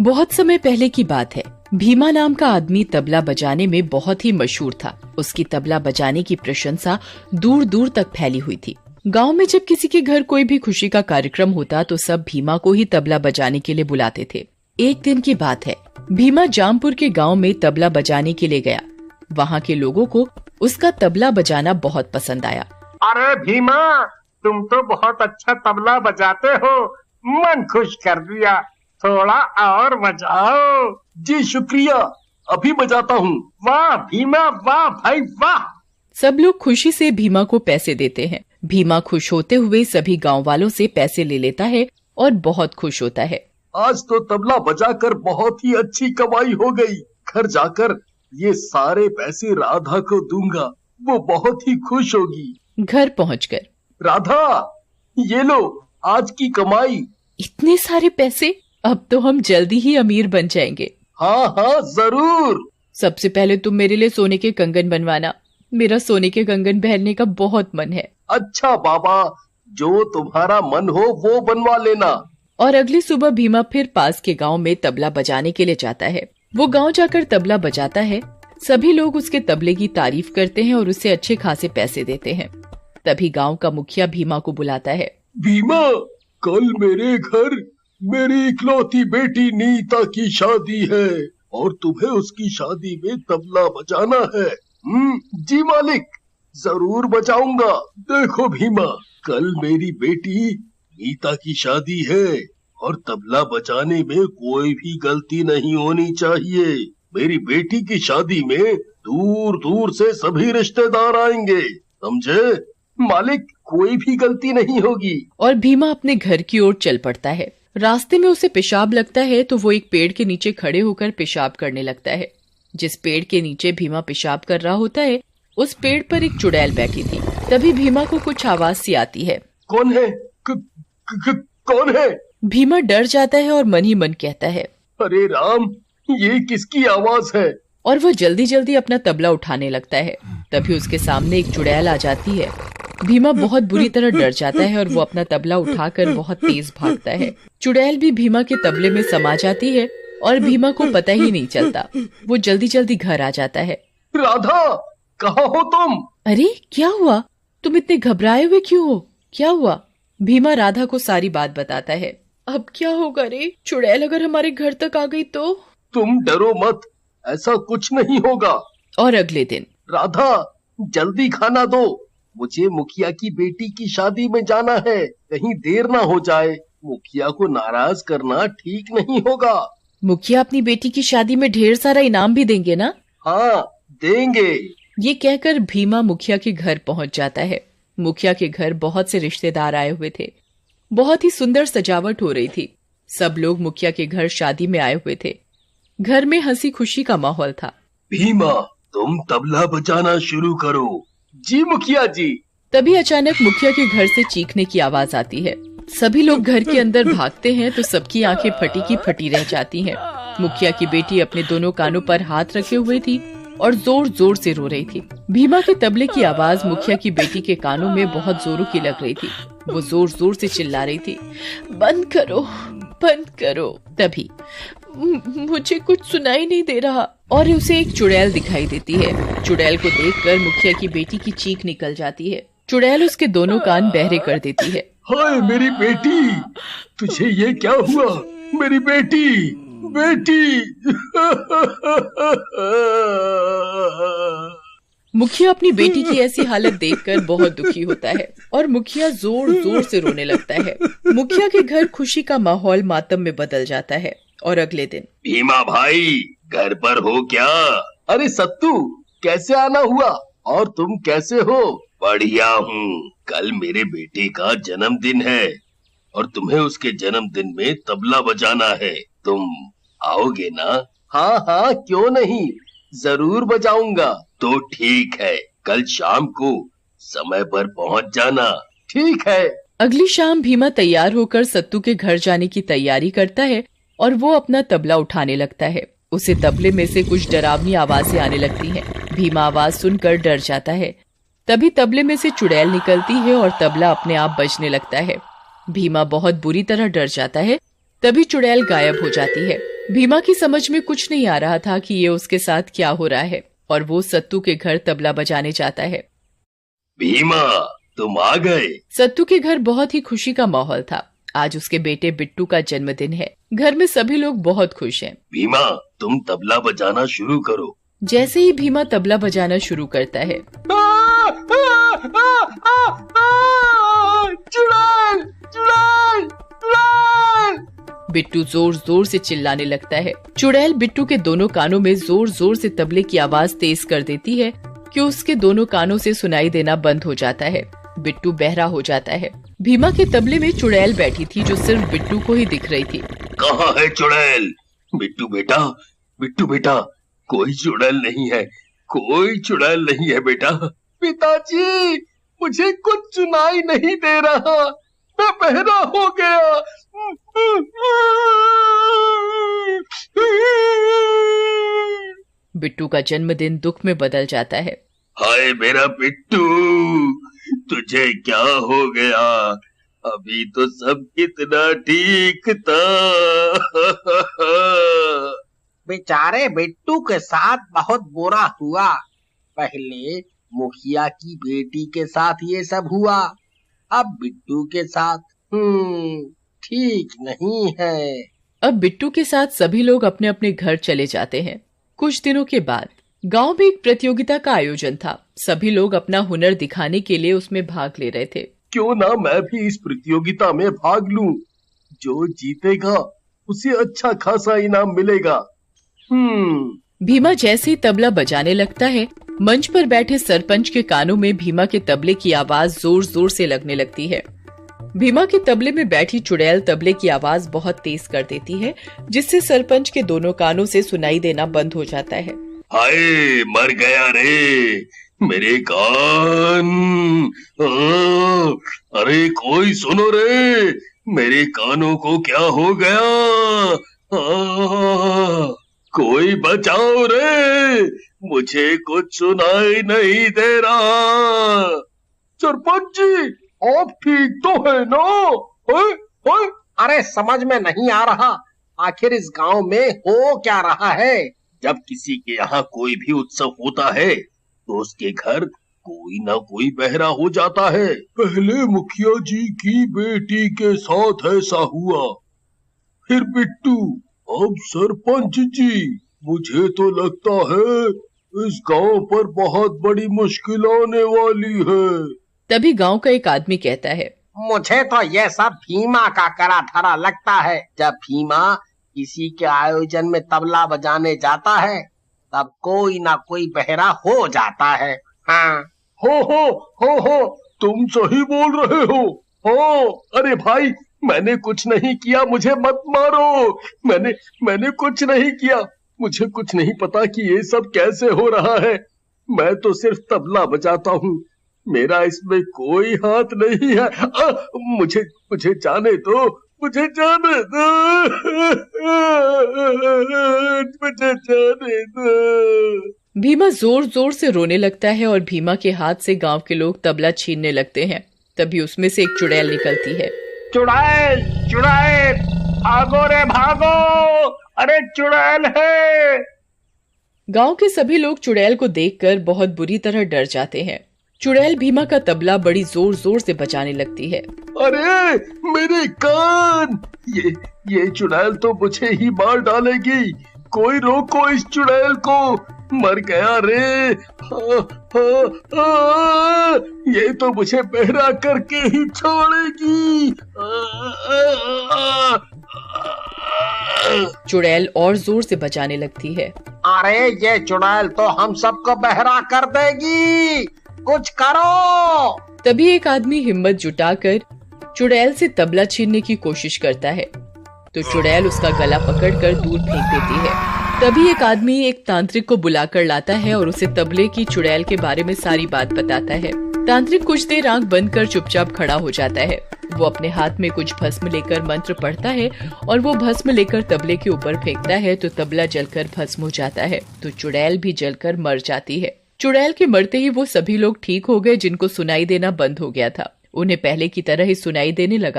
बहुत समय पहले की बात है। भीमा नाम का आदमी तबला बजाने में बहुत ही मशहूर था। उसकी तबला बजाने की प्रशंसा दूर दूर तक फैली हुई थी। गांव में जब किसी के घर कोई भी खुशी का कार्यक्रम होता तो सब भीमा को ही तबला बजाने के लिए बुलाते थे। एक दिन की बात है, भीमा जामपुर के गांव में तबला बजाने के लिए गया। वहाँ के लोगों को उसका तबला बजाना बहुत पसंद आया। अरे भीमा, तुम तो बहुत अच्छा तबला बजाते हो, मन खुश कर दिया। थोड़ा और बजाओ। जी शुक्रिया, अभी बजाता हूँ। वाह भीमा, वाह भाई वाह। सब लोग खुशी से भीमा को पैसे देते हैं। भीमा खुश होते हुए सभी गांव वालों से पैसे ले लेता है और बहुत खुश होता है। आज तो तबला बजाकर बहुत ही अच्छी कमाई हो गई। घर जाकर ये सारे पैसे राधा को दूंगा, वो बहुत ही खुश होगी। घर पहुंचकर राधा, ये लो आज की कमाई। इतने सारे पैसे, अब तो हम जल्दी ही अमीर बन जाएंगे। हाँ हाँ जरूर। सबसे पहले तुम मेरे लिए सोने के कंगन बनवाना। मेरा सोने के कंगन पहनने का बहुत मन है। अच्छा बाबा, जो तुम्हारा मन हो वो बनवा लेना। और अगली सुबह भीमा फिर पास के गांव में तबला बजाने के लिए जाता है। वो गांव जाकर तबला बजाता है। सभी लोग उसके तबले की तारीफ करते हैं और उसे अच्छे खासे पैसे देते हैं। तभी गांव का मुखिया भीमा को बुलाता है। भीमा, कल मेरे घर मेरी इकलौती बेटी नीता की शादी है और तुम्हें उसकी शादी में तबला बजाना है। जी मालिक, जरूर बजाऊंगा। देखो भीमा, कल मेरी बेटी नीता की शादी है और तबला बजाने में कोई भी गलती नहीं होनी चाहिए। मेरी बेटी की शादी में दूर दूर से सभी रिश्तेदार आएंगे, समझे? मालिक, कोई भी गलती नहीं होगी। और भीमा अपने घर की ओर चल पड़ता है। रास्ते में उसे पेशाब लगता है तो वो एक पेड़ के नीचे खड़े होकर पेशाब करने लगता है। जिस पेड़ के नीचे भीमा पेशाब कर रहा होता है, उस पेड़ पर एक चुड़ैल बैठी थी। तभी भीमा को कुछ आवाज सी आती है। कौन है? कौन है? भीमा डर जाता है और मन ही मन कहता है, अरे राम, ये किसकी आवाज है? और वो जल्दी जल्दी अपना तबला उठाने लगता है। तभी उसके सामने एक चुड़ैल आ जाती है। भीमा बहुत बुरी तरह डर जाता है और वो अपना तबला उठाकर बहुत तेज भागता है। चुड़ैल भी भीमा के तबले में समा जाती है और भीमा को पता ही नहीं चलता। वो जल्दी जल्दी घर आ जाता है। राधा, कहाँ हो तुम? अरे क्या हुआ? तुम इतने घबराए हुए क्यों हो? क्या हुआ? भीमा राधा को सारी बात बताता है। अब क्या होगा रे? चुड़ैल अगर हमारे घर तक आ गई तो? तुम डरो मत, ऐसा कुछ नहीं होगा। और अगले दिन, राधा, जल्दी खाना दो, मुझे मुखिया की बेटी की शादी में जाना है, कहीं देर ना हो जाए। मुखिया को नाराज करना ठीक नहीं होगा। मुखिया अपनी बेटी की शादी में ढेर सारा इनाम भी देंगे ना? हाँ, देंगे। ये कहकर भीमा मुखिया के घर पहुंच जाता है। मुखिया के घर बहुत से रिश्तेदार आए हुए थे। बहुत ही सुंदर सजावट हो रही थी। सब लोग मुखिया के घर शादी में आए हुए थे। घर में हंसी खुशी का माहौल था। भीमा, तुम तबला बजाना शुरू करो। जी मुखिया जी। तभी अचानक मुखिया के घर से चीखने की आवाज आती है। सभी लोग घर के अंदर भागते हैं तो सबकी आंखें फटी की फटी रह जाती हैं। मुखिया की बेटी अपने दोनों कानों पर हाथ रखे हुए थी और जोर जोर से रो रही थी। भीमा के तबले की आवाज मुखिया की बेटी के कानों में बहुत जोरों की लग रही थी। वो जोर जोर से चिल्ला रही थी, बंद करो, बंद करो। तभी मुझे कुछ सुनाई नहीं दे रहा और उसे एक चुड़ैल दिखाई देती है। चुड़ैल को देखकर मुखिया की बेटी की चीख निकल जाती है। चुड़ैल उसके दोनों कान बहरे कर देती है। हाय मेरी बेटी, तुझे ये क्या हुआ? मेरी बेटी, बेटी। मुखिया अपनी बेटी की ऐसी हालत देखकर बहुत दुखी होता है और मुखिया जोर जोर से रोने लगता है। मुखिया के घर खुशी का माहौल मातम में बदल जाता है। और अगले दिन, भीमा भाई, घर पर हो क्या? अरे सत्तू, कैसे आना हुआ? और तुम कैसे हो? बढ़िया हूँ। कल मेरे बेटे का जन्मदिन है और तुम्हें उसके जन्मदिन में तबला बजाना है। तुम आओगे ना? हाँ हाँ, क्यों नहीं, जरूर बजाऊंगा। तो ठीक है, कल शाम को समय पर पहुँच जाना। ठीक है। अगली शाम भीमा तैयार होकर सत्तू के घर जाने की तैयारी करता है और वो अपना तबला उठाने लगता है। उसे तबले में से कुछ डरावनी आवाजें आने लगती हैं। भीमा आवाज सुनकर डर जाता है। तभी तबले में से चुड़ैल निकलती है और तबला अपने आप बजने लगता है। भीमा बहुत बुरी तरह डर जाता है। तभी चुड़ैल गायब हो जाती है। भीमा की समझ में कुछ नहीं आ रहा था कि ये उसके साथ क्या हो रहा है और वो सत्तू के घर तबला बजाने जाता है। भीमा, तुम आ गए। सत्तू के घर बहुत ही खुशी का माहौल था। आज उसके बेटे बिट्टू का जन्मदिन है। घर में सभी लोग बहुत खुश हैं। भीमा, तुम तबला बजाना शुरू करो। जैसे ही भीमा तबला बजाना शुरू करता है, चुड़ैल, चुड़ैल, चुड़ैल। बिट्टू जोर जोर से चिल्लाने लगता है। चुड़ैल बिट्टू के दोनों कानों में जोर जोर से तबले की आवाज तेज कर देती है कि उसके दोनों कानों से सुनाई देना बंद हो जाता है। बिट्टू बहरा हो जाता है। भीमा के तबले में चुड़ैल बैठी थी जो सिर्फ बिट्टू को ही दिख रही थी। कहाँ है चुड़ैल? बिट्टू बेटा, कोई चुड़ैल नहीं है, कोई चुड़ैल नहीं है बेटा। पिताजी, मुझे कुछ सुनाई नहीं दे रहा, मैं बहरा हो गया। बिट्टू का जन्मदिन दुख में बदल जाता है। हाय मेरा बिट्टू, तुझे क्या हो गया? अभी तो सब कितना ठीक था। बेचारे बिट्टू के साथ बहुत बुरा हुआ। पहले मुखिया की बेटी के साथ ये सब हुआ, अब बिट्टू के साथ ठीक नहीं है। अब बिट्टू के साथ सभी लोग अपने अपने घर चले जाते हैं। कुछ दिनों के बाद गांव में एक प्रतियोगिता का आयोजन था। सभी लोग अपना हुनर दिखाने के लिए उसमें भाग ले रहे थे। क्यों ना मैं भी इस प्रतियोगिता में भाग लूं? जो जीतेगा उसे अच्छा खासा इनाम मिलेगा। भीमा जैसे ही तबला बजाने लगता है, मंच पर बैठे सरपंच के कानों में भीमा के तबले की आवाज जोर जोर से लगने लगती है। भीमा के तबले में बैठी चुड़ैल तबले की आवाज बहुत तेज कर देती है, जिससे सरपंच के दोनों कानों से सुनाई देना बंद हो जाता है। हाय, मर गया रे मेरे कान। अरे कोई सुनो रे, मेरे कानों को क्या हो गया? कोई बचाओ रे, मुझे कुछ सुनाई नहीं दे रहा। सरपंच जी, आप ठीक तो है ना? ओए? अरे समझ में नहीं आ रहा, आखिर इस गांव में हो क्या रहा है? जब किसी के यहाँ कोई भी उत्सव होता है तो उसके घर कोई ना कोई बहरा हो जाता है। पहले मुखिया जी की बेटी के साथ ऐसा हुआ, फिर बिट्टू, अब सरपंच जी। मुझे तो लगता है इस गांव पर बहुत बड़ी मुश्किल आने वाली है। तभी गांव का एक आदमी कहता है, मुझे तो ये सब भीमा का करा धरा लगता है। जब भीमा किसी के आयोजन में तबला बजाने जाता है तब कोई ना कोई बहरा हो जाता है। हाँ, हो, तुम सही बोल रहे हो। हो, अरे भाई, मैंने कुछ नहीं किया, मुझे मत मारो। मैंने कुछ नहीं किया, मुझे कुछ नहीं पता कि ये सब कैसे हो रहा है। मैं तो सिर्फ तबला बजाता हूँ, मेरा इसमें कोई हाथ नहीं है। मुझे जाने दो, मुझे जाने दो। भीमा जोर जोर से रोने लगता है और भीमा के हाथ से गांव के लोग तबला छीनने लगते हैं। तभी उसमें से एक चुड़ैल निकलती है। चुड़ैल, भागो रे भागो, अरे चुड़ैल है। गांव के सभी लोग चुड़ैल को देखकर बहुत बुरी तरह डर जाते हैं। चुड़ैल भीमा का तबला बड़ी जोर जोर से बजाने लगती है। अरे मेरे कान, ये चुड़ैल तो मुझे ही मार डालेगी। कोई रोको इस चुड़ैल को, मर गया रे। ये तो मुझे बहरा करके ही छोड़ेगी। चुड़ैल और जोर से बजाने लगती है। अरे ये चुड़ैल तो हम सबको बहरा कर देगी, कुछ करो। तभी एक आदमी हिम्मत जुटाकर चुड़ैल से तबला छीनने की कोशिश करता है, तो चुड़ैल उसका गला पकड़कर दूर फेंक देती है। तभी एक आदमी एक तांत्रिक को बुलाकर लाता है और उसे तबले की चुड़ैल के बारे में सारी बात बताता है। तांत्रिक कुछ देर आंख बंद कर चुपचाप खड़ा हो जाता है। वो अपने हाथ में कुछ भस्म लेकर मंत्र पढ़ता है और वो भस्म लेकर तबले के ऊपर फेंकता है तो तबला जलकर भस्म हो जाता है, तो चुड़ैल भी जलकर मर जाती है। चुड़ैल के मरते ही वो सभी लोग ठीक हो गए जिनको सुनाई देना बंद हो गया था। उन्हें पहले की तरह ही सुनाई देने लगा।